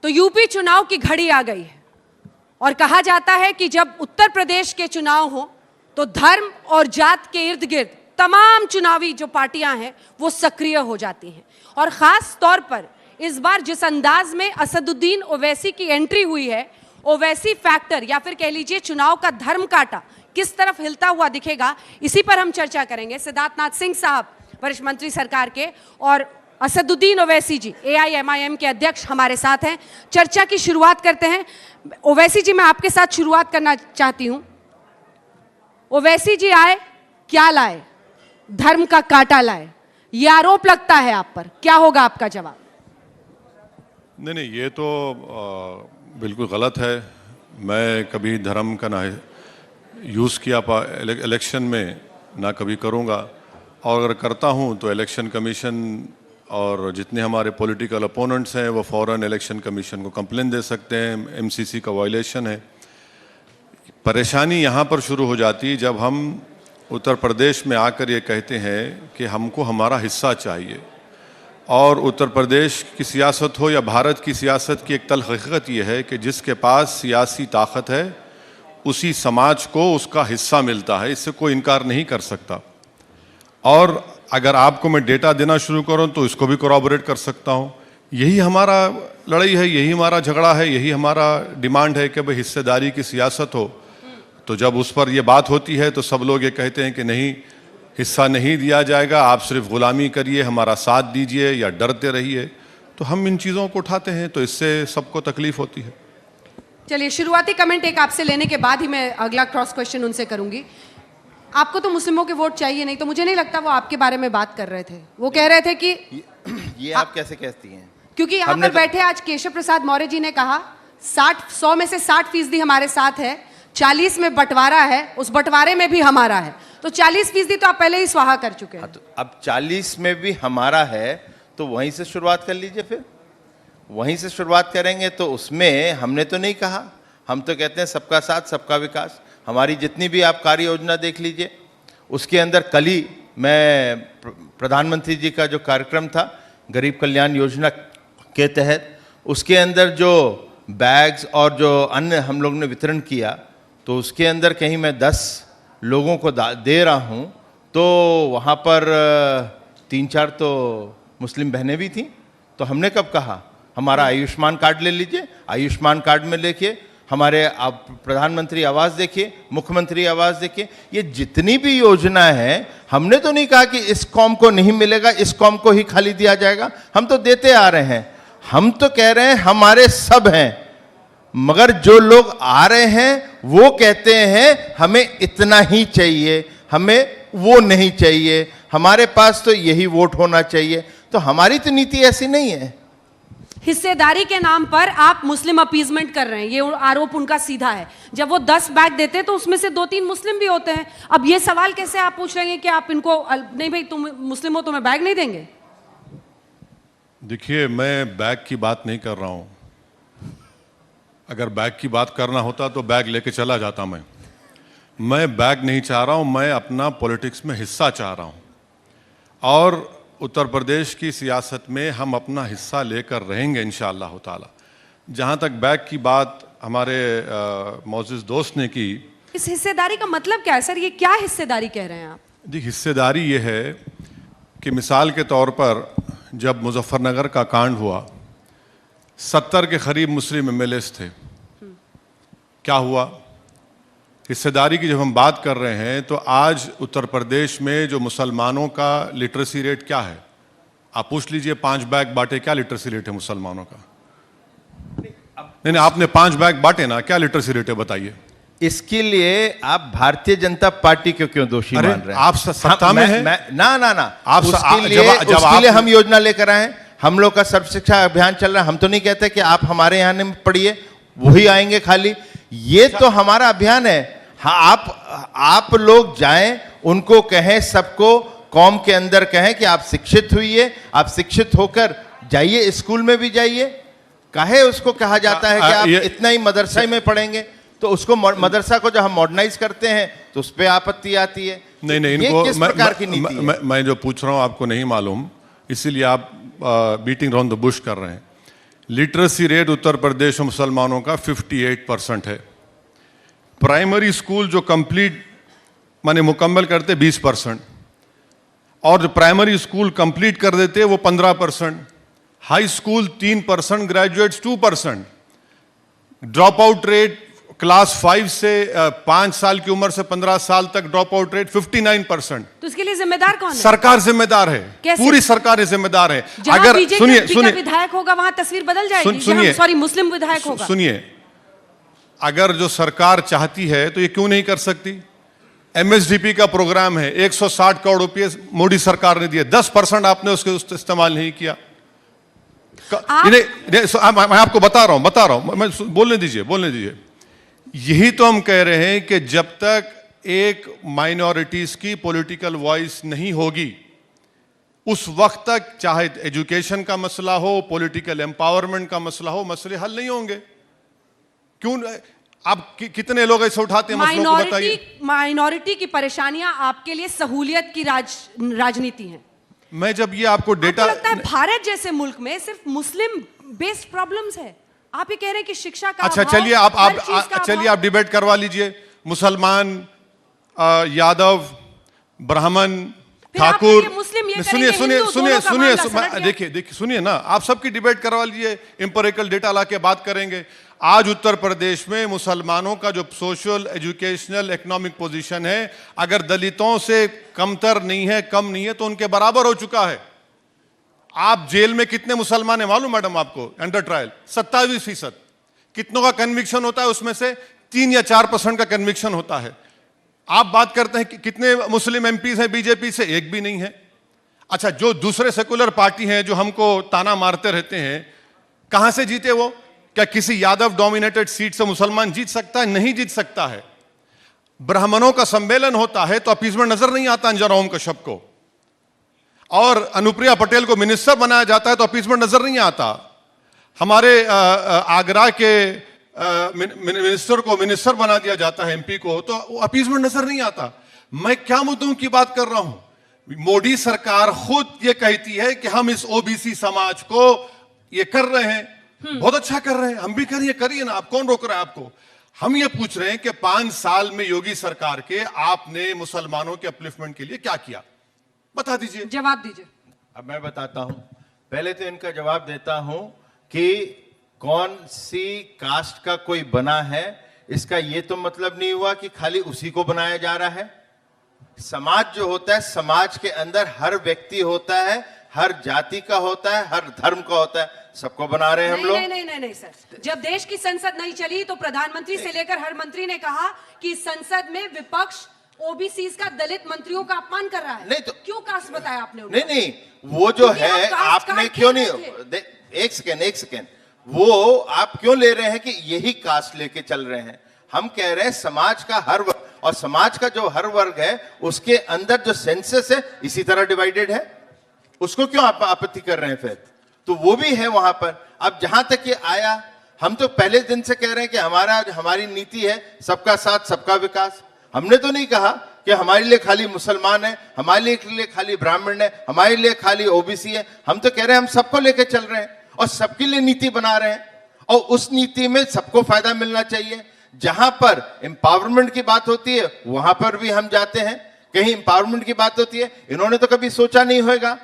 तो यूपी चुनाव की घड़ी आ गई है और कहा जाता है कि जब उत्तर प्रदेश के चुनाव हो तो धर्म और जात के इर्द गिर्द तमाम चुनावी जो पार्टियां हैं वो सक्रिय हो जाती हैं। और खास तौर पर इस बार जिस अंदाज में असदुद्दीन ओवैसी की एंट्री हुई है, ओवैसी फैक्टर या फिर कह लीजिए चुनाव का धर्म कांटा किस तरफ हिलता हुआ दिखेगा, इसी पर हम चर्चा करेंगे। सिद्धार्थनाथ सिंह साहब वरिष्ठ मंत्री सरकार के और असदुद्दीन ओवैसी जी AIMIM के अध्यक्ष हमारे साथ हैं। चर्चा की शुरुआत करते हैं। ओवैसी जी, मैं आपके साथ शुरुआत करना चाहती हूं। ओवैसी जी आए, क्या लाए? धर्म का कांटा लाए, ये आरोप लगता है आप पर, क्या होगा आपका जवाब? नहीं, ये तो बिल्कुल गलत है। मैं कभी धर्म का ना यूज़ किया इलेक्शन में, ना कभी करूँगा, और अगर करता हूँ तो इलेक्शन कमीशन और जितने हमारे पॉलिटिकल अपोनेंट्स हैं वो फ़ौरन इलेक्शन कमीशन को कंप्लेन दे सकते हैं। MCC का वायलेशन है। परेशानी यहाँ पर शुरू हो जाती है जब हम उत्तर प्रदेश में आकर ये कहते हैं कि हमको हमारा हिस्सा चाहिए। और उत्तर प्रदेश की सियासत हो या भारत की सियासत की एक तल्ख़ हकीकत ये है कि जिसके पास सियासी ताकत है उसी समाज को उसका हिस्सा मिलता है, इससे कोई इनकार नहीं कर सकता। और अगर आपको मैं डेटा देना शुरू करूं तो इसको भी कोरॉबोरेट कर सकता हूं। यही हमारा लड़ाई है, यही हमारा झगड़ा है, यही हमारा डिमांड है कि भाई हिस्सेदारी की सियासत हो। तो जब उस पर यह बात होती है तो सब लोग ये कहते हैं कि नहीं, हिस्सा नहीं दिया जाएगा, आप सिर्फ गुलामी करिए, हमारा साथ दीजिए या डरते रहिए। तो हम इन चीज़ों को उठाते हैं तो इससे सबको तकलीफ होती है। चलिए, शुरुआती कमेंट एक आपसे लेने के बाद ही मैं अगला क्रॉस क्वेश्चन उनसे करूंगी। आपको तो मुस्लिमों के वोट चाहिए नहीं, तो मुझे नहीं लगता वो आपके बारे में बात कर रहे थे। वो कह रहे थे कि ये आप कैसे कहती हैं? क्योंकि यहाँ पर बैठे आज केशव प्रसाद मौर्य जी ने कहा 100 में से 60% हमारे साथ है, 40 में बंटवारा है, उस बंटवारे में भी हमारा है। तो 40% तो आप पहले ही स्वाहा कर चुके हैं। तो अब 40 में भी हमारा है तो वहीं से शुरुआत कर लीजिए। फिर वहीं से शुरुआत करेंगे तो उसमें हमने तो नहीं कहा, हम तो कहते हैं सबका साथ सबका विकास। हमारी जितनी भी आप कार्य योजना देख लीजिए, उसके अंदर कल ही मैं प्रधानमंत्री जी का जो कार्यक्रम था गरीब कल्याण योजना के तहत, उसके अंदर जो बैग्स और जो अन्न हम लोग ने वितरण किया, तो उसके अंदर कहीं मैं 10 लोगों को दे रहा हूँ, तो वहाँ पर 3-4 तो मुस्लिम बहनें भी थीं। तो हमने कब कहा हमारा आयुष्मान कार्ड ले लीजिए, आयुष्मान कार्ड में लेके हमारे आप प्रधानमंत्री आवास देखिए, मुख्यमंत्री आवास देखिए, ये जितनी भी योजना है, हमने तो नहीं कहा कि इस कौम को नहीं मिलेगा, इस कौम को ही खाली दिया जाएगा। हम तो देते आ रहे हैं। हम तो कह रहे हैं हमारे सब हैं, मगर जो लोग आ रहे हैं वो कहते हैं हमें इतना ही चाहिए, हमें वो नहीं चाहिए, हमारे पास तो यही वोट होना चाहिए। तो हमारी तो नीति ऐसी नहीं है। हिस्सेदारी के नाम पर आप मुस्लिम अपीजमेंट कर रहे हैं, ये आरोप उनका सीधा है। जब वो 10 बैग देते हैं तो उसमें से 2-3 मुस्लिम भी होते हैं। अब ये सवाल कैसे आप पूछ रहे हैं कि आप इनको नहीं भाई तुम मुस्लिम हो तुम्हें बैग नहीं देंगे? देखिए, मैं बैग की बात नहीं कर रहा हूं। अगर बैग की बात करना होता तो बैग लेके चला जाता। मैं बैग नहीं चाह रहा हूं, मैं अपना पॉलिटिक्स में हिस्सा चाह रहा हूं। और उत्तर प्रदेश की सियासत में हम अपना हिस्सा लेकर रहेंगे इंशाअल्लाह ताला। जहां तक बैग की बात हमारे मौजूद दोस्त ने की, इस हिस्सेदारी का मतलब क्या है सर? ये क्या हिस्सेदारी कह रहे हैं आप? जी, हिस्सेदारी ये है कि मिसाल के तौर पर जब मुजफ्फरनगर का कांड हुआ, 70 के करीब मुस्लिम MLAs थे। क्या हुआ? हिस्सेदारी की जब हम बात कर रहे हैं तो आज उत्तर प्रदेश में जो मुसलमानों का लिटरेसी रेट क्या है, आप पूछ लीजिए। 5 बैग बांटे, क्या लिटरेसी रेट है मुसलमानों का? नहीं, आपने 5 बैग बांटे ना, क्या लिटरेसी रेट है बताइए। इसके लिए आप भारतीय जनता पार्टी को क्यों दोषी मान रहे हैं? आप सत्ता में हैं? ना आप उसके लिए हम योजना लेकर आए हैं। हम लोग का सर्व शिक्षा अभियान चल रहा है। हम तो नहीं कहते कि आप हमारे यहाँ नहीं पढ़िए, वही आएंगे खाली। ये तो हमारा अभियान है। हाँ, आप लोग जाएं, उनको कहें, सबको कौम के अंदर कहें कि आप शिक्षित हुइए, आप शिक्षित होकर जाइए, स्कूल में भी जाइए। काहे उसको कहा जाता है कि आप इतना ही मदरसा में पढ़ेंगे, तो उसको मदरसा को जब हम मॉडर्नाइज करते हैं तो उस पर आपत्ति आती है। नहीं, इनको किस प्रकार की नीति है? मैं जो पूछ रहा हूं आपको नहीं मालूम, इसीलिए आप बीटिंग अराउंड द बुश कर रहे हैं। लिटरेसी रेट उत्तर प्रदेश में मुसलमानों का 58% है। प्राइमरी स्कूल जो कंप्लीट माने मुकम्मल करते 20%, और जो प्राइमरी स्कूल कंप्लीट कर देते वो 15%, high school 3%, graduates 2%, drop out rate class 5 से 5 साल की उम्र से 15 साल तक ड्रॉप आउट रेट 59%। तो इसके लिए जिम्मेदार कौन है? सरकार जिम्मेदार है, कैसे? पूरी सरकार जिम्मेदार है। जहां अगर बीजेपी सुनिए का सुनिए विधायक होगा वहां तस्वीर बदल जाएगी। सुनिए, सॉरी, मुस्लिम विधायक होगा। सुनिए, अगर जो सरकार चाहती है तो ये क्यों नहीं कर सकती? एमएसडीपी का प्रोग्राम है, 160 करोड़ रुपए मोदी सरकार ने दिए, 10% आपने उसके इस्तेमाल नहीं किया। मैं आपको बता रहा हूं, बोलने दीजिए। यही तो हम कह रहे हैं कि जब तक एक माइनॉरिटीज की पॉलिटिकल वॉइस नहीं होगी, उस वक्त तक चाहे एजुकेशन का मसला हो, पॉलिटिकल एम्पावरमेंट का मसला हो, मसले हल नहीं होंगे। क्यों आप कितने लोग ऐसे उठाते हैं मसलों को, बताइए। माइनॉरिटी की परेशानियां आपके लिए सहूलियत की राजनीति है। मैं जब ये आपको डेटा लगता है भारत जैसे मुल्क में सिर्फ मुस्लिम बेस्ड प्रॉब्लम्स है। आप ये कह रहे हैं कि शिक्षा का अच्छा, अभाव, चलिए आप डिबेट करवा लीजिए। मुसलमान, यादव, ब्राह्मण, ठाकुर, सुनिए, देखिए सुनिए ना, आप सबकी डिबेट करवा लीजिए, इंपेरिकल डेटा ला के बात करेंगे। आज उत्तर प्रदेश में मुसलमानों का जो सोशल, एजुकेशनल, इकोनॉमिक पोजीशन है, अगर दलितों से कमतर नहीं है, कम नहीं है, तो उनके बराबर हो चुका है। आप जेल में कितने मुसलमान है मालूम मैडम आपको? Under trial 27%। कितनों का कन्विक्शन होता है? उसमें से 3 या 4% का कन्विक्शन होता है। आप बात करते हैं कि कितने मुस्लिम एमपीज हैं बीजेपी से? एक भी नहीं है। अच्छा, जो दूसरे सेकुलर पार्टी हैं जो हमको ताना मारते रहते हैं, कहां से जीते वो? क्या किसी यादव डोमिनेटेड सीट से मुसलमान जीत सकता है? नहीं जीत सकता है। ब्राह्मणों का सम्मेलन होता है तो अपीजमेंट नजर नहीं आता अंजन कश्यप को, और अनुप्रिया पटेल को मिनिस्टर बनाया जाता है तो अपीजमेंट नजर नहीं आता। हमारे आगरा के मिनिस्टर को मिनिस्टर बना दिया जाता है, एमपी को, तो अपीजमेंट नजर नहीं आता। मैं क्या मुद्दों की बात कर रहा हूं? मोदी सरकार खुद ये कहती है कि हम इस ओबीसी समाज को ये कर रहे हैं, बहुत अच्छा कर रहे हैं, हम भी करिए ना, आप कौन रोक रहा है आपको? हम ये पूछ रहे हैं कि 5 साल में योगी सरकार के आपने मुसलमानों के अपलिफ्टमेंट के लिए क्या किया, बता दीजिए, जवाब दीजिए। अब मैं बताता हूं। पहले तो इनका जवाब देता हूं कि कौन सी कास्ट का कोई बना है, इसका यह तो मतलब नहीं हुआ कि खाली उसी को बनाया जा रहा है। समाज जो होता है, समाज के अंदर हर व्यक्ति होता है, हर जाति का होता है, हर धर्म का होता है, सबको बना रहे हैं हम लोग। नहीं सर, जब देश की संसद नहीं चली तो प्रधानमंत्री से लेकर हर मंत्री ने कहा कि संसद में विपक्ष ओबीसी का, दलित मंत्रियों का अपमान कर रहा है। नहीं तो क्यों कास्ट बताया आपने? नहीं, वो जो है आपने क्यों नहीं, एक सेकेंड, वो आप क्यों ले रहे हैं कि यही कास्ट लेके चल रहे हैं? हम कह रहे हैं समाज का हर वर्ग, और समाज का जो हर वर्ग है उसके अंदर जो सेंसस है इसी तरह डिवाइडेड है, उसको क्यों आप आपत्ति कर रहे हैं? फिर तो वो भी है वहां पर। अब जहां तक ये आया, हम तो पहले दिन से कह रहे हैं कि हमारी नीति है सबका साथ सबका विकास। हमने तो नहीं कहा कि हमारे लिए खाली मुसलमान है, हमारे लिए खाली ब्राह्मण है, हमारे लिए खाली ओबीसी है। हम तो कह रहे हैं हम सबको लेकर चल रहे हैं और सबके लिए नीति बना रहे हैं, और उस नीति में सबको फायदा मिलना चाहिए। जहां पर एम्पावरमेंट की बात होती है वहां पर भी हम जाते हैं। कहीं एम्पावरमेंट की बात होती है, इन्होंने तो कभी सोचा नहीं होगा,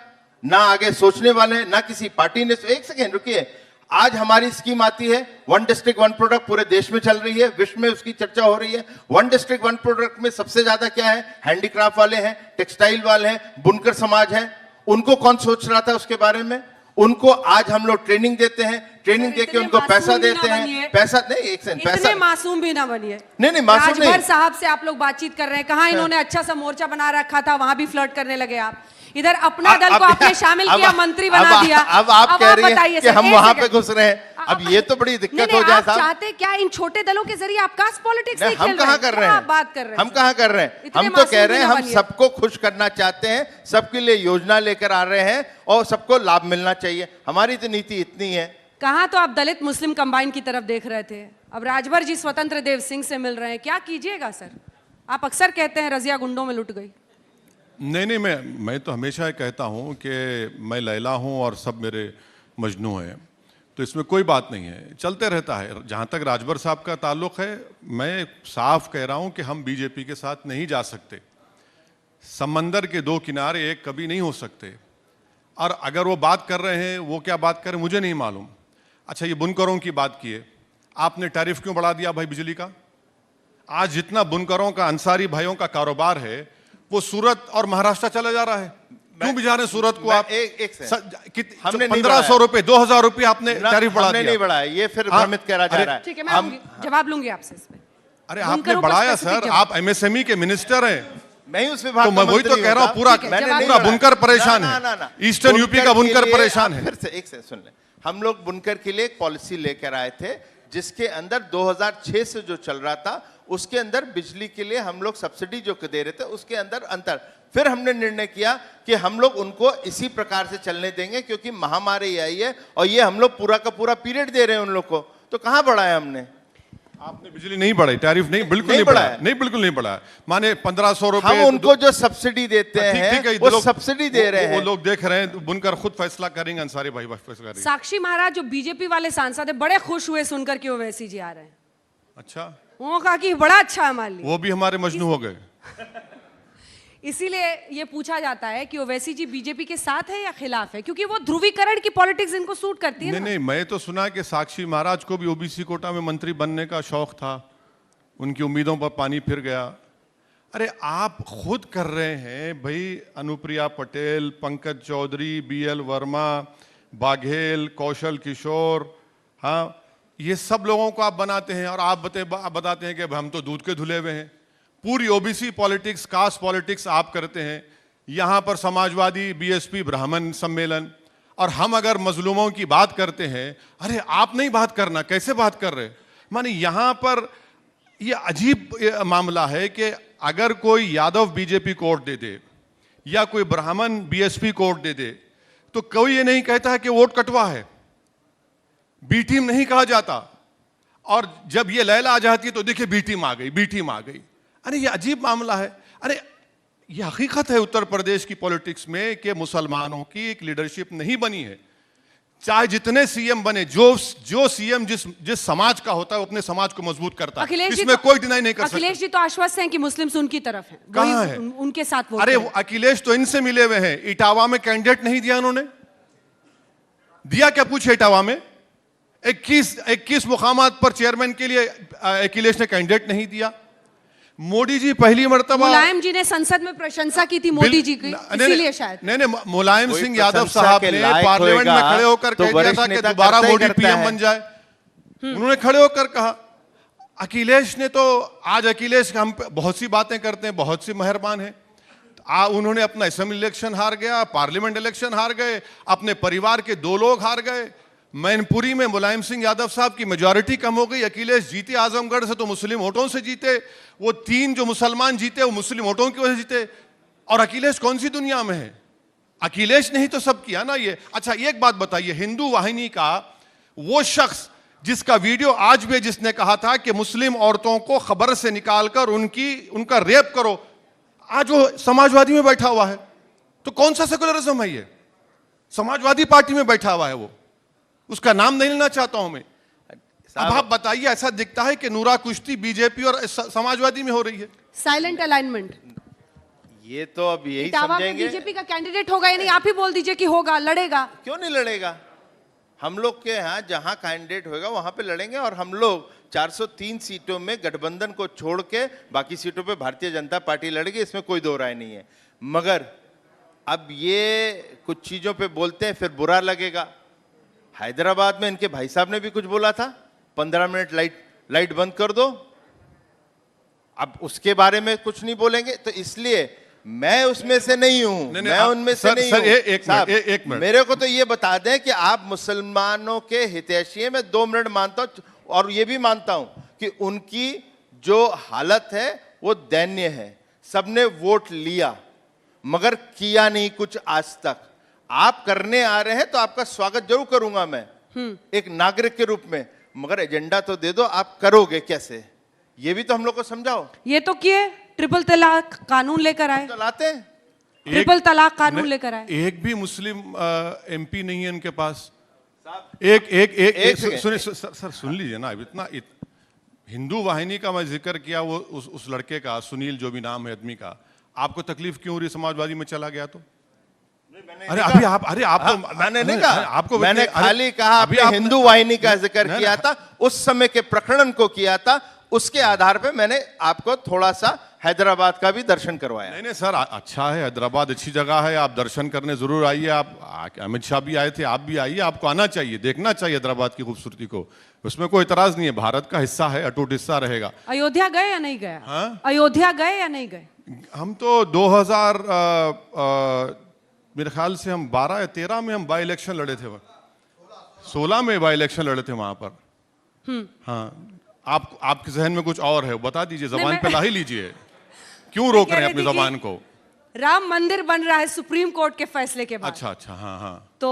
ना आगे सोचने वाले हैं, ना किसी पार्टी ने। एक सेकेंड रुकिए, आज हमारी स्कीम आती है 1 डिस्ट्रिक्ट 1 प्रोडक्ट, पूरे देश में चल रही है, विश्व में उसकी चर्चा हो रही है। 1 डिस्ट्रिक्ट 1 प्रोडक्ट में सबसे ज्यादा क्या है? हैंडीक्राफ्ट वाले हैं, टेक्सटाइल वाले हैं, बुनकर समाज है। उनको कौन सोच रहा था उसके बारे में? उनको आज हम लोग ट्रेनिंग देते हैं, ट्रेनिंग देके उनको पैसा देते हैं। पैसा नहीं, एक सेकंड, पैसा मासूम भी ना बनिए। नहीं, मासूम नहीं। राजभर साहब से आप लोग बातचीत कर रहे हैं, कहा इन्होंने अच्छा सा मोर्चा बना रखा था, वहां भी फ्लर्ट करने लगे आप। इधर अपना दल को आपने शामिल किया, मंत्री बना दिया। अब आप कह रही हैं कि हम वहां पे घुस रहे हैं। अब ये तो बड़ी दिक्कत हो जाए साहब। चाहते क्या इन छोटे दलों के जरिए आप कास्ट पॉलिटिक्स नहीं खेल रहे हैं? हम कहां कर रहे हैं? बात कर रहे हैं, हम कहां कर रहे हैं? हम तो कह रहे हैं हम सबको खुश करना चाहते हैं, सबके लिए योजना लेकर आ रहे हैं और सबको लाभ मिलना चाहिए। हमारी तो नीति इतनी है। कहां तो आप दलित मुस्लिम कंबाइन की तरफ देख रहे थे, अब राजभर जी स्वतंत्र देव सिंह से मिल रहे हैं। क्या कीजिएगा सर? आप अक्सर कहते हैं रजिया गुंडों में लुट गई। नहीं, मैं तो हमेशा कहता हूं कि मैं लैला हूं और सब मेरे मजनू हैं। तो इसमें कोई बात नहीं है, चलते रहता है। जहाँ तक राजभर साहब का ताल्लुक है, मैं साफ कह रहा हूँ कि हम बीजेपी के साथ नहीं जा सकते। समंदर के दो किनारे एक कभी नहीं हो सकते। और अगर वो बात कर रहे हैं, वो क्या बात कर रहे हैं मुझे नहीं मालूम। अच्छा, ये बुनकरों की बात की है, आपने टैरिफ क्यों बढ़ा दिया भाई बिजली का? आज जितना बुनकरों का, अंसारी भाइयों का कारोबार है, वो सूरत और महाराष्ट्र चला जा रहा है। क्यों भिजा रहे सूरत को आप? हमने 1500 रुपए, 2000 रुपए आपने टैरिफ बढ़ा दिया। नहीं बढ़ाया, ये फिर भ्रमित करा जा रहा है। ठीक है, मैं जवाब लूंगी आपसे इस पे। अरे आपने बढ़ाया सर, आप एमएसएमई के मिनिस्टर हैं। मैं उस विभाग तो मैं वही तो कह रहा हूँ, पूरा बुनकर परेशान है, ईस्टर्न यूपी का बुनकर परेशान है। फिर से एक से सुन ले, हम लोग बुनकर के लिए एक पॉलिसी लेकर आए थे, जिसके अंदर 2006 से जो चल रहा था उसके अंदर बिजली के लिए हम लोग सब्सिडी जो दे रहे थे उसके अंदर अंतर, फिर हमने निर्णय किया कि हम लोग उनको इसी प्रकार से चलने देंगे, क्योंकि महामारी आई है और ये हम लोग पूरा का पूरा पीरियड दे रहे हैं उन लोग को। तो कहां बढ़ाया हमने? आपने बिजली नहीं बढ़ाई, टैरिफ नहीं, बिल्कुल नहीं बढ़ाया, नहीं बिल्कुल नहीं बढ़ाया। माने 1500 रुपए हम उनको जो सब्सिडी देते हैं वो सब्सिडी दे रहे हैं। वो लोग देख रहे हैं, बुनकर खुद फैसला करेंगे, अंसारी भाई फैसला करेंगे। साक्षी महाराज जो बीजेपी वाले सांसद है बड़े खुश हुए सुनकर कि ओवैसी जी आ रहे हैं। अच्छा, वो कहा कि बड़ा अच्छा है हमारे लिए। वो भी हमारे मजनू हो गए। इसीलिए ये पूछा जाता है कि ओवैसी जी बीजेपी के साथ है या खिलाफ है, क्योंकि वो ध्रुवीकरण की पॉलिटिक्स इनको सूट करती है। नहीं, मैं तो सुना कि साक्षी महाराज को भी ओबीसी कोटा में मंत्री बनने का शौक था, उनकी उम्मीदों पर पानी फिर गया। अरे आप खुद कर रहे हैं भाई, अनुप्रिया पटेल, पंकज चौधरी, बीएल वर्मा, बाघेल, कौशल किशोर, हाँ, ये सब लोगों को आप बनाते हैं और आप बताते हैं कि हम तो दूध के धुले हुए हैं। पूरी ओबीसी पॉलिटिक्स, कास्ट पॉलिटिक्स आप करते हैं। यहाँ पर समाजवादी, बीएसपी, ब्राह्मण सम्मेलन, और हम अगर मजलूमों की बात करते हैं, अरे आप नहीं बात करना, कैसे बात कर रहे? माने यहाँ पर ये अजीब मामला है कि अगर कोई यादव बीजेपी को वोट दे दे या कोई ब्राह्मण बीएसपी को वोट दे दे, तो कोई ये नहीं कहता है कि वोट कटवा है, बी टीम नहीं कहा जाता। और जब ये लैला आ जाती है तो देखिए बी टीम आ गई, बी टीम आ गई। अरे ये अजीब मामला है। अरे ये हकीकत है उत्तर प्रदेश की पॉलिटिक्स में कि मुसलमानों की एक लीडरशिप नहीं बनी है। चाहे जितने सीएम बने, जो सीएम जिस समाज का होता है वो अपने समाज को मजबूत करता है, इसमें कोई डिनाई नहीं कर सकता। अखिलेश जी तो आश्वस्त हैं कि मुस्लिम्स उनकी तरफ हैं। कहां है? उनके साथ वो। अरे अखिलेश तो इनसे मिले हुए हैं। इटावा में कैंडिडेट नहीं दिया उन्होंने, दिया क्या पूछे? इटावा में 21 मुकामात पर चेयरमैन के लिए अखिलेश ने कैंडिडेट नहीं दिया। मोदी जी पहली मर्तबा, मुलायम जी ने संसद में प्रशंसा की थी मोदी जी की, इसीलिए शायद। नहीं, मुलायम सिंह यादव साहब ने पार्लियामेंट में खड़े होकर कह दिया था कि दोबारा मोदी पीएम बन जाए। उन्होंने खड़े होकर कहा। अखिलेश ने तो, आज अखिलेश हम बहुत सी बातें करते हैं, बहुत सी मेहरबान है। उन्होंने अपना असेंबली इलेक्शन हार गया, पार्लियामेंट इलेक्शन हार गए, अपने परिवार के 2 लोग हार गए। मैनपुरी में मुलायम सिंह यादव साहब की मेजॉरिटी कम हो गई। अखिलेश जीते आजमगढ़ से तो मुस्लिम वोटों से जीते, वो 3 जो मुसलमान जीते वो मुस्लिम वोटों की वजह से जीते। और अखिलेश कौन सी दुनिया में है? अखिलेश ने ही तो सब किया ना ये। अच्छा, एक बात बताइए, हिंदू वाहिनी का वो शख्स जिसका वीडियो आज भी, जिसने कहा था कि मुस्लिम औरतों को खबर से निकालकर उनका रेप करो, आज वो समाजवादी में बैठा हुआ है। तो कौन सा सेकुलरिज्म है ये? समाजवादी पार्टी में बैठा हुआ है वो, उसका नाम नहीं लेना चाहता हूं मैं। अब आप बताइए, ऐसा दिखता है कि नूरा कुश्ती बीजेपी और समाजवादी में हो रही है। Silent alignment. ये तो अब यही समझेंगे बीजेपी का कैंडिडेट होगा या नहीं, आप ही बोल दीजिए कि होगा, लड़ेगा। क्यों नहीं लड़ेगा? हम लोग के यहाँ जहां कैंडिडेट होगा वहां पे लड़ेंगे। और हम लोग 403 सीटों में गठबंधन को छोड़ के बाकी सीटों पे भारतीय जनता पार्टी लड़ेगी, इसमें कोई दो राय नहीं है। मगर अब ये कुछ चीजों पे बोलते हैं, फिर बुरा लगेगा। हैदराबाद में इनके भाई साहब ने भी कुछ बोला था, 15 मिनट लाइट बंद कर दो। अब उसके बारे में कुछ नहीं बोलेंगे, तो इसलिए मैं उसमें से नहीं हूं, मैं उनमें से नहीं हूं। एक मिनट, मेरे को तो ये बता दें कि आप मुसलमानों के हितैषी हैं। मैं 2 मिनट मानता हूं, और ये भी मानता हूं कि उनकी जो हालत है वो दयनीय है। सबने वोट लिया मगर किया नहीं कुछ आज तक। आप करने आ रहे हैं तो आपका स्वागत जरूर करूंगा मैं एक नागरिक के रूप में, मगर एजेंडा तो दे दो, आप करोगे कैसे ये भी तो हम लोग को समझाओ। ये तो किए, ट्रिपल तलाक कानून लेकर आए, तो लाते हैं ट्रिपल तलाक कानून लेकर आए। एक भी मुस्लिम एमपी नहीं है इनके पास। एक एक एक, एक एक सुनिए सर सुन लीजिए ना। अब हिंदू वाहिनी का मैं जिक्र किया, वो उस लड़के का, सुनील जो भी नाम है आदमी का, आपको तकलीफ क्यों हो रही समाजवादी में चला गया तो? अरे अभी आप तो मैंने नहीं कहा, आपको मैंने खाली कहा अभी आपने आप हिंदू वाहिनी का जिक्र किया था, उस समय के प्रकरण को किया था, उसके आधार पे मैंने आपको थोड़ा सा हैदराबाद का भी दर्शन करवाया। नहीं नहीं सर, अच्छा है, हैदराबाद अच्छी जगह है, आप दर्शन करने जरूर आइए। आप अमित शाह भी आए थे, आप भी आइए, आपको आना चाहिए, देखना चाहिए हैदराबाद की खूबसूरती को, उसमें कोई इतराज नहीं है। भारत का हिस्सा है, अटूट हिस्सा रहेगा। अयोध्या गए या नहीं गए? हाँ? अयोध्या गए या नहीं गए? हम तो 2000 मेरे ख्याल से हम 12 या 13 में हम बाई इलेक्शन लड़े थे, 16 में बाई इलेक्शन लड़े थे वहां पर। हाँ, आपके जहन में कुछ और है, बता दीजिए, जबान पे ला ही लीजिए, क्यों रोक रहे हैं अपनी जबान को? राम मंदिर बन रहा है सुप्रीम कोर्ट के फैसले के बाद। अच्छा, हाँ हाँ। तो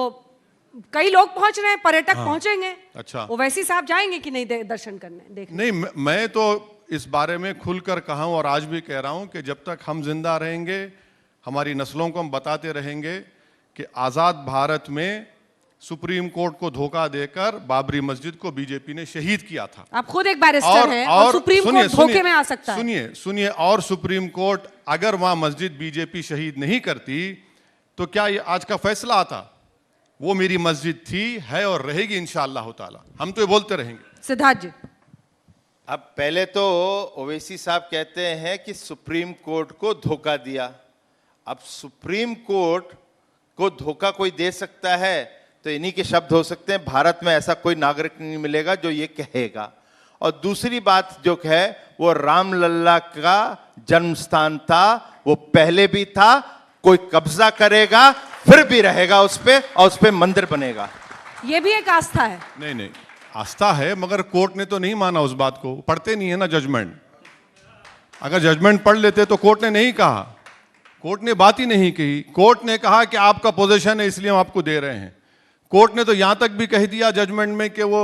कई लोग पहुंच रहे हैं, पर्यटक पहुंचेंगे। अच्छा, ओवैसी साहब जाएंगे कि नहीं दर्शन करने, देखने? नहीं, मैं तो इस बारे में खुलकर कहा हूं और आज भी कह रहा हूं कि जब तक हम जिंदा रहेंगे, हमारी नस्लों को हम बताते रहेंगे कि आजाद भारत में सुप्रीम कोर्ट को धोखा देकर बाबरी मस्जिद को बीजेपी ने शहीद किया था। आप खुद एक बैरिस्टर हैं और सुप्रीम कोर्ट धोखे में आ सकता है। सुनिए, और सुप्रीम कोर्ट अगर वहां मस्जिद बीजेपी शहीद नहीं करती तो क्या ये आज का फैसला आता? वो मेरी मस्जिद थी, है और रहेगी इंशाअल्लाह ताला, हम तो ये बोलते रहेंगे। सिद्धार्थ जी, अब पहले तो ओवैसी साहब कहते हैं कि सुप्रीम कोर्ट को धोखा दिया। अब सुप्रीम कोर्ट को धोखा कोई दे सकता है तो इन्हीं के शब्द हो सकते हैं, भारत में ऐसा कोई नागरिक नहीं मिलेगा जो ये कहेगा। और दूसरी बात जो है, वो रामलल्ला का जन्म स्थान था, वो पहले भी था, कोई कब्जा करेगा फिर भी रहेगा उस पे, और उस पे मंदिर बनेगा। ये भी एक आस्था है। नहीं, आस्था है, मगर कोर्ट ने तो नहीं माना उस बात को, पढ़ते नहीं है ना जजमेंट। अगर जजमेंट पढ़ लेते तो कोर्ट ने नहीं कहा, कोर्ट ने बात ही नहीं कही। कोर्ट ने कहा कि आपका पोजीशन है इसलिए हम आपको दे रहे हैं। कोर्ट ने तो यहां तक भी कह दिया जजमेंट में कि वो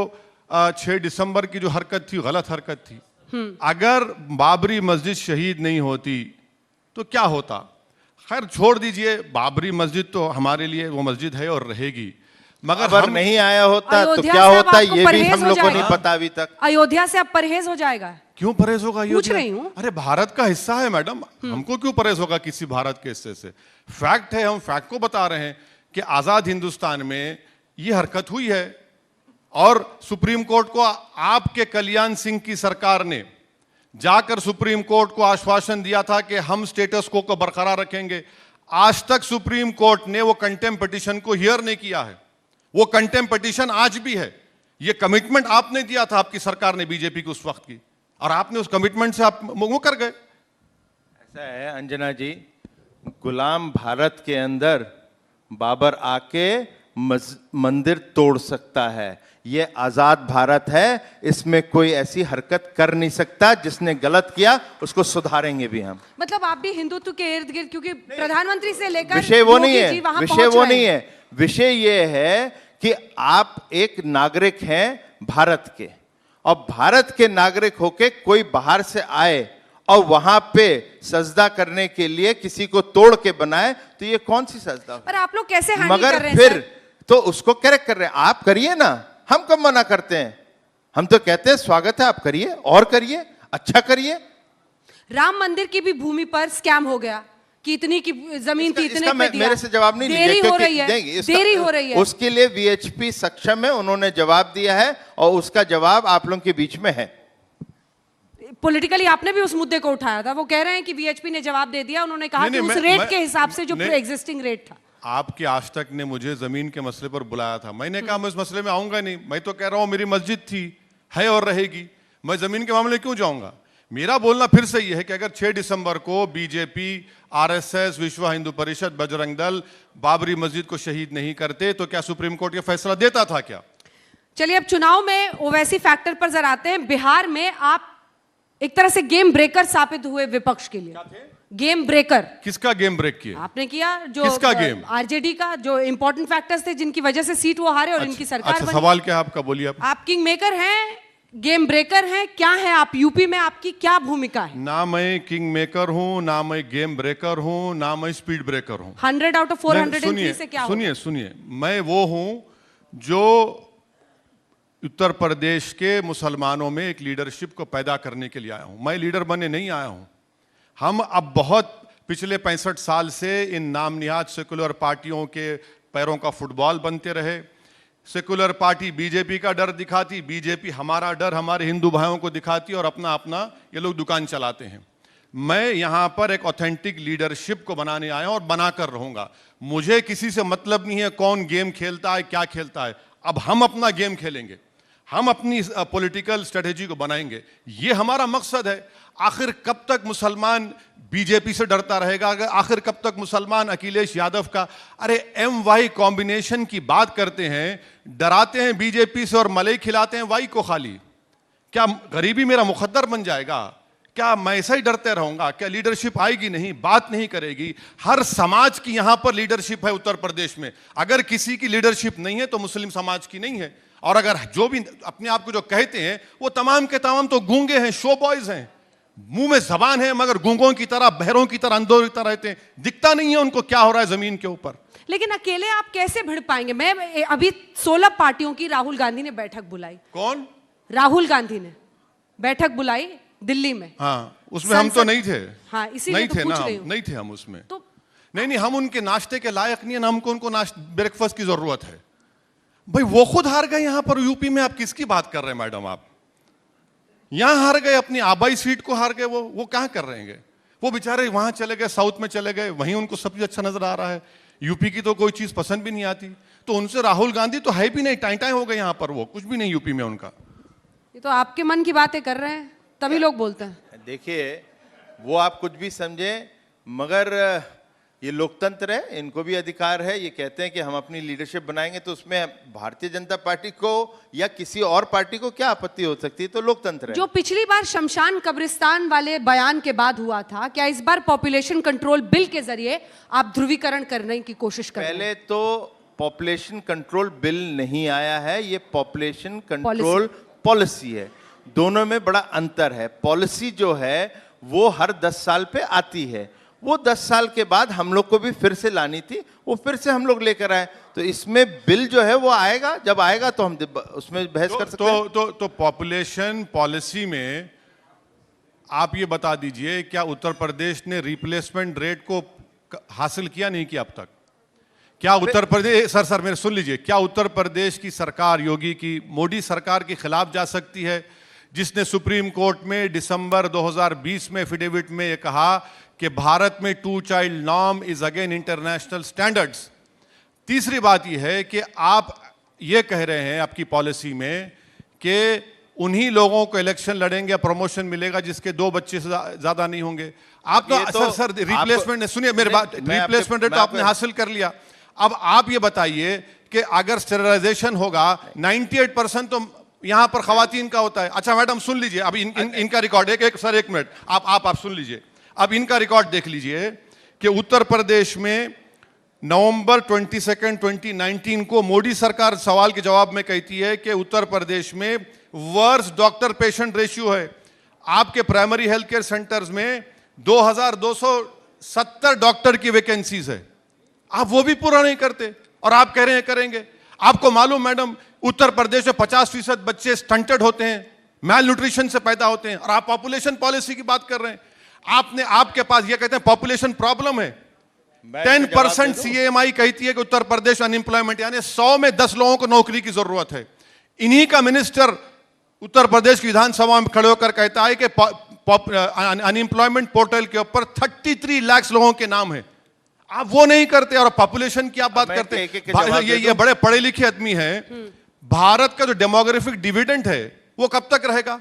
6 दिसंबर की जो हरकत थी गलत हरकत थी। अगर बाबरी मस्जिद शहीद नहीं होती तो क्या होता? खैर छोड़ दीजिए, बाबरी मस्जिद तो हमारे लिए वो मस्जिद है और रहेगी, मगर अगर नहीं आया होता तो क्या होता, ये भी हम लोग को नहीं पता अभी तक। अयोध्या से अब परहेज हो जाएगा? क्यों परहेज होगा? पूछ रही हूं। अरे भारत का हिस्सा है मैडम, हमको क्यों परहेज होगा किसी भारत के हिस्से से? फैक्ट है, हम फैक्ट को बता रहे हैं कि आजाद हिंदुस्तान में ये हरकत हुई है और सुप्रीम कोर्ट को आपके कल्याण सिंह की सरकार ने जाकर सुप्रीम कोर्ट को आश्वासन दिया था कि हम स्टेटस को बरकरार रखेंगे। आज तक सुप्रीम कोर्ट ने वो कंटेम्प्ट पिटीशन को हियर नहीं किया है। वो कंटेम्प्ट पिटीशन आज भी है। ये कमिटमेंट आपने दिया था, आपकी सरकार ने, बीजेपी की उस वक्त की, और आपने उस कमिटमेंट से आप मुकर गए। ऐसा है अंजना जी, गुलाम भारत के अंदर बाबर आके मंदिर तोड़ सकता है, ये आजाद भारत है, इसमें कोई ऐसी हरकत कर नहीं सकता। जिसने गलत किया उसको सुधारेंगे भी हम। मतलब आप भी हिंदुत्व के इर्द गिर्द, क्योंकि प्रधानमंत्री से लेकर विषय वो नहीं है, विषय वो नहीं है, विषय ये है कि आप एक नागरिक हैं भारत के, और भारत के नागरिक होके कोई बाहर से आए और वहां पे सजदा करने के लिए किसी को तोड़ के बनाए, तो ये कौन सी सजदा? पर आप लोग कैसे हैंडल मगर कर रहे हैं? फिर तो उसको करेक्ट कर रहे हैं, आप करिए ना, हम कब मना करते हैं? हम तो कहते हैं स्वागत है, आप करिए और करिए, अच्छा करिए। राम मंदिर की भी भूमि पर स्कैम हो गया कि इतनी की जमीन थी, इतने पे दिया। मेरे से जवाब नहीं देरी लीजिए, हो रही है, देरी हो रही है। उसके लिए वीएचपी सक्षम है, उन्होंने जवाब दिया है और उसका जवाब आप लोगों के बीच में है। पॉलिटिकली आपने भी उस मुद्दे को उठाया था, वो कह रहे हैं कि वीएचपी ने जवाब दे दिया, उन्होंने कहा कि उस रेट के हिसाब से जो एग्जिस्टिंग रेट था। आपके आज तक ने मुझे जमीन के मसले पर बुलाया था, मैंने कहा मैं इस मसले में आऊंगा नहीं। मैं तो कह रहा हूं मेरी मस्जिद थी, है और रहेगी, मैं जमीन के मामले क्यों जाऊंगा? मेरा बोलना फिर से यह है कि अगर 6 दिसंबर को बीजेपी, आरएसएस, विश्व हिंदू परिषद, बजरंग दल बाबरी मस्जिद को शहीद नहीं करते तो क्या सुप्रीम कोर्ट ये फैसला देता था क्या? चलिए अब चुनाव में ओवैसी फैक्टर पर जरा आते हैं। बिहार में आप एक तरह से गेम ब्रेकर साबित हुए विपक्ष के लिए। गेम ब्रेकर किसका गेम ब्रेक किया आपने किया? जो किसका गेम? आरजेडी का, जो इंपॉर्टेंट फैक्टर्स थे जिनकी वजह से सीट वो हारे और इनकी सरकार अच्छा, बनी। सवाल क्या है आपका, बोलिए आप किंग मेकर हैं, गेम ब्रेकर हैं, क्या है आप? यूपी में आपकी क्या भूमिका है? ना मैं किंग मेकर हूं, ना मैं गेम ब्रेकर हूं, ना मैं स्पीड ब्रेकर हूं। 100 आउट ऑफ 403 से क्या सुनिए, मैं वो हूं जो उत्तर प्रदेश के मुसलमानों में एक लीडरशिप को पैदा करने के लिए आया हूं। मैं लीडर बनने नहीं आया हूं। हम अब बहुत पिछले 65 साल से इन नाम निहाद सेकुलर पार्टियों के पैरों का फुटबॉल बनते रहे। सेकुलर पार्टी बीजेपी का डर दिखाती, बीजेपी हमारा डर हमारे हिंदू भाइयों को दिखाती और अपना अपना ये लोग दुकान चलाते हैं। मैं यहाँ पर एक ऑथेंटिक लीडरशिप को बनाने आया हूं और बनाकर रहूंगा। मुझे किसी से मतलब नहीं है कौन गेम खेलता है, क्या खेलता है। अब हम अपना गेम खेलेंगे, हम अपनी पॉलिटिकल स्ट्रेटेजी को बनाएंगे। ये हमारा मकसद है। आखिर कब तक मुसलमान बीजेपी से डरता रहेगा? आखिर कब तक मुसलमान अखिलेश यादव का अरे MY कॉम्बिनेशन की बात करते हैं, डराते हैं बीजेपी से और मलाई खिलाते हैं वाई को खाली। क्या गरीबी मेरा मुकद्दर बन जाएगा? क्या मैं ऐसा ही डरते रहूंगा? क्या लीडरशिप आएगी नहीं, बात नहीं करेगी? हर समाज की यहां पर लीडरशिप है उत्तर प्रदेश में। अगर किसी की लीडरशिप नहीं है तो मुस्लिम समाज की नहीं है। और अगर जो भी अपने आप को जो कहते हैं वो तमाम के तमाम तो गूंगे हैं, शो बॉयज हैं, मुंह में जबान है मगर गूंगों की तरह, बहरों की तरह, अंधों की तरह रहते हैं। दिखता नहीं है उनको क्या हो रहा है जमीन के ऊपर। लेकिन अकेले आप कैसे भिड़ पाएंगे? मैं अभी 16 पार्टियों की राहुल गांधी ने बैठक बुलाई। कौन? राहुल गांधी ने बैठक बुलाई दिल्ली में। हाँ, उसमें हम तो नहीं थे। हाँ, इसीलिए नहीं तो थे पूछ ना, रही हूं। नहीं थे हम उसमें। तो नहीं, हम उनके नाश्ते के लायक नहीं है ना, हमको उनको ब्रेकफास्ट की जरूरत है। भाई वो खुद हार गए यहां पर यूपी में, आप किसकी बात कर रहे हैं मैडम? आप यहां हार गए, अपनी आबाई सीट को हार गए। वो कहां कर रहे हैं? वो बेचारे वहां चले गए, साउथ में चले गए, वहीं उनको सब चीज अच्छा नजर आ रहा है। यूपी की तो कोई चीज पसंद भी नहीं आती। तो उनसे राहुल गांधी तो है भी नहीं, टाई टाई हो गए यहां पर, वो कुछ भी नहीं यूपी में उनका। ये तो आपके मन की बातें कर रहे हैं, तभी लोग बोलते हैं। देखिए, वो आप कुछ भी समझे, मगर ये लोकतंत्र है, इनको भी अधिकार है। ये कहते हैं कि हम अपनी लीडरशिप बनाएंगे, तो उसमें भारतीय जनता पार्टी को या किसी और पार्टी को क्या आपत्ति हो सकती है? तो लोकतंत्र है। जो पिछली बार शमशान कब्रिस्तान वाले बयान के बाद हुआ था, क्या इस बार पॉपुलेशन कंट्रोल बिल के जरिए आप ध्रुवीकरण करने की कोशिश कर रहे हैं? पहले तो पॉपुलेशन कंट्रोल बिल नहीं आया है, ये पॉपुलेशन कंट्रोल पॉलिसी है। दोनों में बड़ा अंतर है। पॉलिसी जो है वो हर 10 साल पे आती है, वो 10 साल के बाद हम लोग को भी फिर से लानी थी, वो फिर से हम लोग लेकर आए। तो इसमें बिल जो है वो आएगा, जब आएगा तो हम उसमें बहस कर सकते हैं। तो पॉपुलेशन पॉलिसी में आप ये बता दीजिए, क्या उत्तर प्रदेश ने रिप्लेसमेंट रेट को हासिल किया नहीं किया अब तक? क्या उत्तर प्रदेश, सर मेरे सुन लीजिए, क्या उत्तर प्रदेश की सरकार, योगी की, मोदी सरकार के खिलाफ जा सकती है, जिसने सुप्रीम कोर्ट में दिसंबर 2020 में एफिडेविट में ये कहा कि भारत में 2 child norm is again international standards? तीसरी बात यह है कि आप ये कह रहे हैं आपकी पॉलिसी में कि उन्हीं लोगों को इलेक्शन लड़ेंगे या प्रमोशन मिलेगा जिसके 2 बच्चे से ज्यादा नहीं होंगे। आप तो सर रिप्लेसमेंट, सुनिए मेरी बात, रिप्लेसमेंट रेट तो आपने हासिल कर लिया। अब आप ये बताइए कि अगर स्टेरिलाइजेशन होगा, 98% तो यहां पर खवातीन का होता है। अच्छा मैडम सुन लीजिए, अब इनका रिकॉर्ड एक मिनट, आप सुन लीजिए। अब इनका रिकॉर्ड देख लीजिए कि उत्तर प्रदेश में नवंबर 22, 2019 को मोदी सरकार सवाल के जवाब में कहती है कि उत्तर प्रदेश में वर्स डॉक्टर पेशेंट रेशियो है। आपके प्राइमरी हेल्थ केयर सेंटर्स में 2270 डॉक्टर की वैकेंसीज है, आप वो भी पूरा नहीं करते और आप कह रहे हैं करेंगे। आपको मालूम मैडम, उत्तर प्रदेश में 50% बच्चे स्टंटेड होते हैं, मैल न्यूट्रिशन से पैदा होते हैं, और आप पॉपुलेशन पॉलिसी की बात कर रहे हैं। आपके पास ये कहते हैं पॉपुलेशन प्रॉब्लम है। 10% CMI कहती है कि उत्तर प्रदेश अनएम्प्लॉयमेंट, यानी 100 में 10 लोगों को नौकरी की जरूरत है। इन्हीं का मिनिस्टर उत्तर प्रदेश की विधानसभा में खड़े होकर कहता है कि अनएम्प्लॉयमेंट पोर्टल के ऊपर 33 लाख लोगों के नाम है। आप वो नहीं करते और पॉपुलेशन की आप बात करते हैं। ये बड़े पढ़े लिखे आदमी हैं। भारत का जो डेमोग्राफिक डिविडेंड है वो कब तक रहेगा?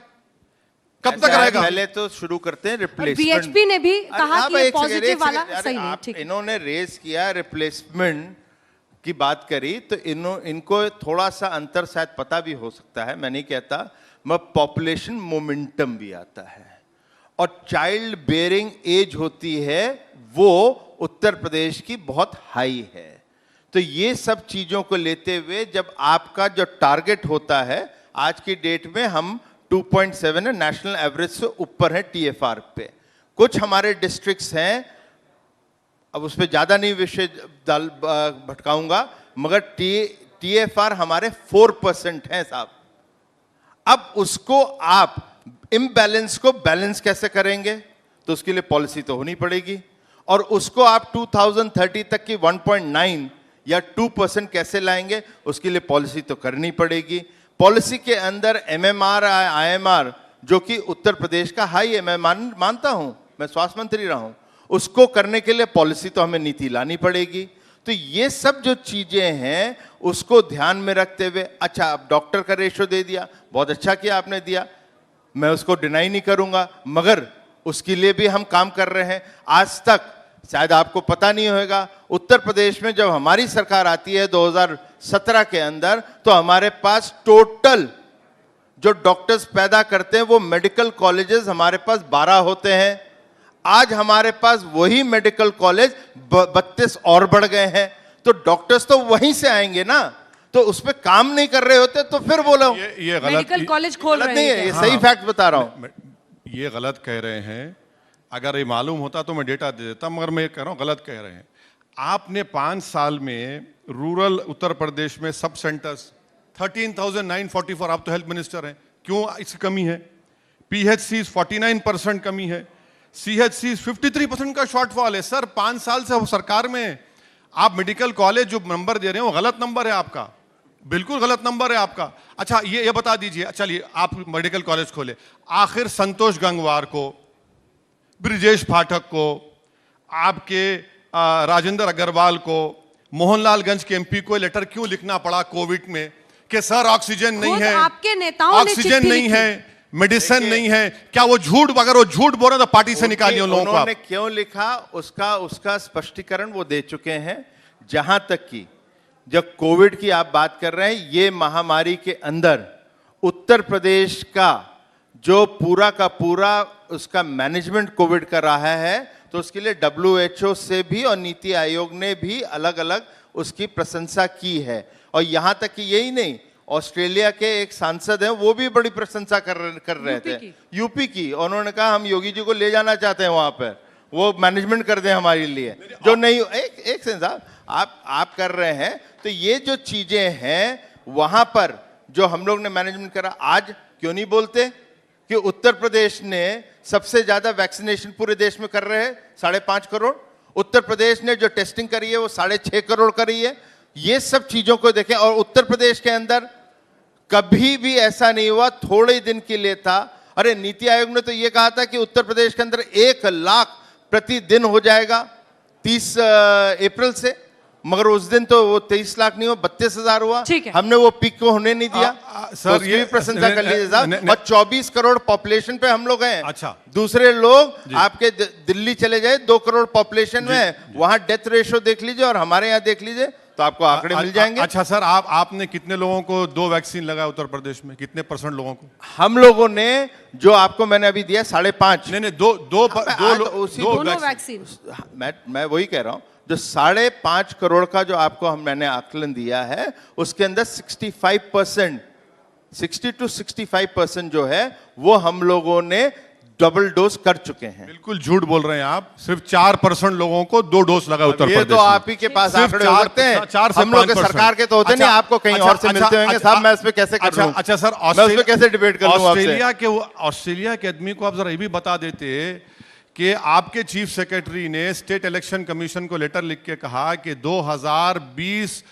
कब तक रहेगा? पहले तो शुरू करते हैं रिप्लेसमेंट। बीएचपी ने भी कहा कि पॉजिटिव वाला सही नहीं, ठीक है। इन्होंने रेस किया, रिप्लेसमेंट की बात करी, तो इनको थोड़ा सा अंतर शायद पता भी हो सकता है, मैं नहीं कहता, मगर पॉपुलेशन मोमेंटम भी आता है और चाइल्ड बेयरिंग एज होती है वो उत्तर प्रदेश की बहुत हाई है। तो ये सब चीजों को लेते हुए जब आपका जो टारगेट होता है, आज की डेट में हम 2.7 है, नेशनल एवरेज से ऊपर है TFR पे। कुछ हमारे डिस्ट्रिक्ट्स हैं, अब उस पर ज्यादा नहीं विषय भटकाऊंगा, मगर TFR हमारे 4% हैं साहब। अब उसको आप इम्बैलेंस को बैलेंस कैसे करेंगे? तो उसके लिए पॉलिसी तो होनी पड़ेगी, और उसको आप 2030 तक की 1.9 या 2% कैसे लाएंगे, उसके लिए पॉलिसी तो करनी पड़ेगी। पॉलिसी के अंदर MMR IMR, जो कि उत्तर प्रदेश का हाई MMR मानता हूं, मैं स्वास्थ्य मंत्री रहा हूं, उसको करने के लिए पॉलिसी तो हमें नीति लानी पड़ेगी। तो ये सब जो चीजें हैं उसको ध्यान में रखते हुए, अच्छा अब डॉक्टर का रेशो दे दिया, बहुत अच्छा किया आपने दिया, मैं उसको डिनाई नहीं करूंगा, मगर उसके लिए भी हम काम कर रहे हैं। आज तक शायद आपको पता नहीं होगा, उत्तर प्रदेश में जब हमारी सरकार आती है 2017 के अंदर, तो हमारे पास टोटल जो डॉक्टर्स पैदा करते हैं वो मेडिकल कॉलेजेस हमारे पास 12 होते हैं। आज हमारे पास वही मेडिकल कॉलेज 32 और बढ़ गए हैं। तो डॉक्टर्स तो वहीं से आएंगे ना, तो उस पर काम नहीं कर रहे होते तो फिर बोलो ये गलत, मेडिकल कॉलेज खोल गलत रहे नहीं है, हैं। ये सही फैक्ट बता रहा हूं। ये गलत कह रहे हैं। अगर ये मालूम होता तो मैं डेटा दे देता, मगर मैं ये कह रहा हूँ गलत कह रहे हैं। आपने 5 साल में रूरल उत्तर प्रदेश में सब सेंटर्स 13,944, आप तो हेल्थ मिनिस्टर हैं, क्यों इसकी कमी है? PHC 49% कमी है, CHC 53% का शॉर्टफॉल है। सर 5 साल से वो सरकार में आप मेडिकल कॉलेज जो नंबर दे रहे हैं वो गलत नंबर है आपका, बिल्कुल गलत नंबर है आपका। अच्छा ये बता दीजिए, चलिए आप मेडिकल कॉलेज खोले, आखिर संतोष गंगवार को, ब्रिजेश पाठक को, आपके राजेंद्र अग्रवाल को, मोहनलालगंज के MP को लेटर क्यों लिखना पड़ा कोविड में कि सर ऑक्सीजन नहीं खुद है, आपके नेताओं ने ऑक्सीजन चिट्ठी नहीं लिखी। है, मेडिसिन नहीं है? क्या वो झूठ, अगर वो झूठ बोल रहे तो पार्टी से निकालिए उन लोगों को। उन्होंने क्यों लिखा उसका स्पष्टीकरण वो दे चुके हैं। जहां तक कि जब कोविड की आप बात कर रहे हैं, ये महामारी के अंदर उत्तर प्रदेश का जो पूरा का पूरा उसका मैनेजमेंट कोविड कर रहा है, तो उसके लिए WHO से भी और नीति आयोग ने भी अलग अलग उसकी प्रशंसा की है। और यहां तक कि यही नहीं, ऑस्ट्रेलिया के एक सांसद हैं, वो भी बड़ी प्रशंसा कर रहे थे, यूपी की। उन्होंने कहा हम योगी जी को ले जाना चाहते हैं वहां पर, वो मैनेजमेंट कर दें हमारे लिए, जो नहीं। एक सेकंड साहब, आप कर रहे हैं, तो ये जो चीजें हैं वहां पर जो हम लोग ने मैनेजमेंट करा, आज क्यों नहीं बोलते कि उत्तर प्रदेश ने सबसे ज्यादा वैक्सीनेशन पूरे देश में कर रहे हैं, 5.5 करोड़। उत्तर प्रदेश ने जो टेस्टिंग करी है वो 6.5 करोड़ करी है। ये सब चीजों को देखें, और उत्तर प्रदेश के अंदर कभी भी ऐसा नहीं हुआ, थोड़े दिन के लिए था। अरे नीति आयोग ने तो ये कहा था कि उत्तर प्रदेश के अंदर 1 लाख प्रतिदिन हो जाएगा 30 अप्रैल से, मगर उस दिन तो वो 23 लाख नहीं हुआ, 32,000 हुआ। हमने वो पीक को होने नहीं दिया। सर ये प्रशंसा कर लीजिए साहब। और 24 करोड़ पॉपुलेशन पे हम लोग हैं। अच्छा, दूसरे लोग आपके दिल्ली चले जाए, 2 करोड़ पॉपुलेशन में, वहां डेथ रेशो देख लीजिए और हमारे यहाँ देख लीजिए, तो आपको आंकड़े मिल जाएंगे। अच्छा सर, आपने कितने लोगों को 2 वैक्सीन लगाया उत्तर प्रदेश में? कितने % लोगों को? हम लोगों ने, जो आपको मैंने अभी दिया 5.5, नहीं 2 वैक्सीन। मैं वही कह रहा हूं, जो 5.5 करोड़ का जो आपको मैंने आकलन दिया है, उसके अंदर 65%, 60 to 65% जो है वो हम लोगों ने डबल डोज कर चुके हैं। बिल्कुल झूठ बोल रहे हैं आप। सिर्फ 4% लोगों को 2 डोज लगा उत्तर प्रदेश में। ये तो आप ही के पास आंकड़े हो सकते हैं, 4 से हम लोग के 5%। सरकार के तो होते नहीं, आपको कहीं और से मिलते होंगे साहब। मैं इस पे कैसे कर लूं? अच्छा सर, मैं उस पे कैसे डिबेट कर लूं आपसे? ऑस्ट्रेलिया के आदमी को आप जरा ये भी बता देते कि आपके चीफ सेक्रेटरी ने स्टेट इलेक्शन कमीशन को लेटर लिख के कहा कि 2020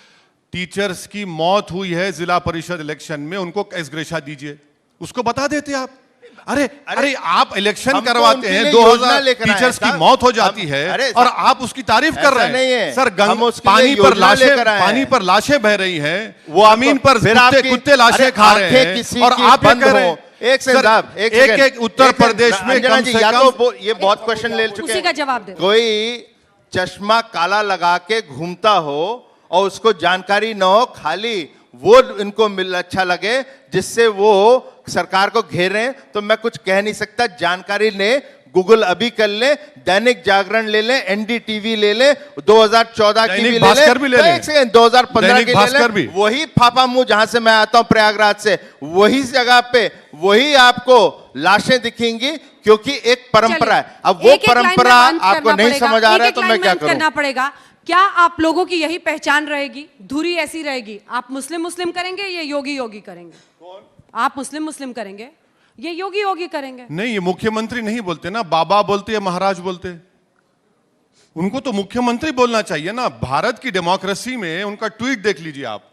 टीचर्स की मौत हुई है जिला परिषद इलेक्शन में, उनको एसग्रेशा दीजिए। उसको बता देते आप। अरे आप इलेक्शन करवाते हैं, 2000 टीचर्स की मौत हो जाती है और आप उसकी तारीफ कर रहे हैं। सर पानी पर लाशें बह रही हैं, वो जमीन पर कुत्ते लाशें खा रहे हैं, और आप ये कह रहे हैं। एक उत्तर प्रदेश में कम से कम, ये बहुत क्वेश्चन ले चुके हैं, उसी का जवाब दे। कोई चश्मा काला लगा के घूमता हो और उसको जानकारी न हो, खाली वो इनको अच्छा लगे जिससे वो सरकार को घेरे, तो मैं कुछ कह नहीं सकता। जानकारी ले, गूगल अभी कर ले, दैनिक जागरण ले ले, NDTV ले ले, 2014 की भी ले ले, 2015 की ले ले, वही फाफा मुंह जहां से मैं आता हूं प्रयागराज से, वही जगह पे वही आपको लाशें दिखेंगी, क्योंकि एक परंपरा है। अब वो परंपरा आपको नहीं समझ आ रहा है तो मैं क्या करूं? करना पड़ेगा। क्या आप लोगों की यही पहचान रहेगी, धुरी ऐसी रहेगी? आप मुस्लिम मुस्लिम करेंगे, ये योगी योगी करेंगे? आप मुस्लिम मुस्लिम करेंगे, ये योगी योगी करेंगे? नहीं, ये मुख्यमंत्री नहीं बोलते ना, बाबा बोलते या महाराज बोलते। उनको तो मुख्यमंत्री बोलना चाहिए ना। भारत की डेमोक्रेसी में उनका ट्वीट देख लीजिए आप,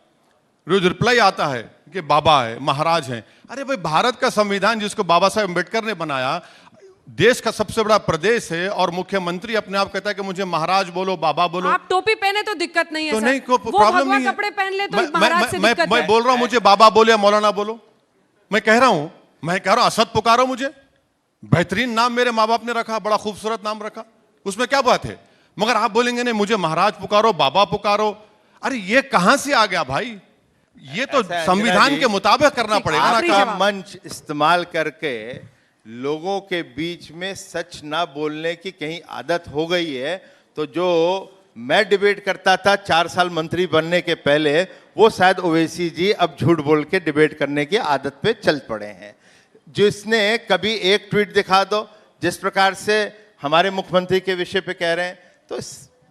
रोज रिप्लाई आता है कि बाबा है, महाराज हैं। अरे भाई, भारत का संविधान जिसको बाबा साहब अम्बेडकर ने बनाया, देश का सबसे बड़ा प्रदेश है, और मुख्यमंत्री अपने आप कहता है कि मुझे महाराज बोलो, बाबा बोलो। आप टोपी पहने तो दिक्कत नहीं है तो सर। नहीं, कोई वो प्रॉब्लम भगवा नहीं है। कपड़े पहन ले तो महाराज से दिक्कत मैं है। बोल रहा हूं मुझे बाबा बोलो या मौलाना बोलो, मैं कह रहा हूं असद पुकारो मुझे। बेहतरीन नाम मेरे माँ बाप ने रखा, बड़ा खूबसूरत नाम रखा, उसमें क्या बात है। मगर आप बोलेंगे नहीं मुझे महाराज पुकारो, बाबा पुकारो। अरे ये कहां से आ गया भाई? ये तो ऐसा है, संविधान इंदिरा के जी, मुताबिक करना पड़ेगा ना आखिरी काम। जवाब। मंच इस्तेमाल करके लोगों के बीच में सच ना बोलने की कहीं आदत हो गई है। तो जो मैं डिबेट करता था 4 साल मंत्री बनने के पहले, वो शायद ओवैसी जी अब झूठ बोल के डिबेट करने की आदत पे चल पड़े हैं। जिसने कभी एक ट्वीट दिखा दो जिस प्रकार से हमारे मुख्यमंत्री के विषय पे कह रहे हैं, तो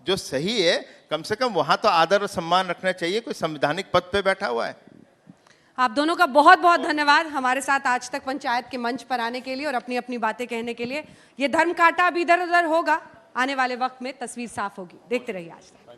जो सही है कम से कम वहां तो आदर और सम्मान रखना चाहिए। कोई संवैधानिक पद पे बैठा हुआ है। आप दोनों का बहुत बहुत धन्यवाद हमारे साथ आज तक पंचायत के मंच पर आने के लिए और अपनी अपनी बातें कहने के लिए। ये धर्म कांटा अब इधर उधर होगा, आने वाले वक्त में तस्वीर साफ होगी। देखते रहिए आज तक।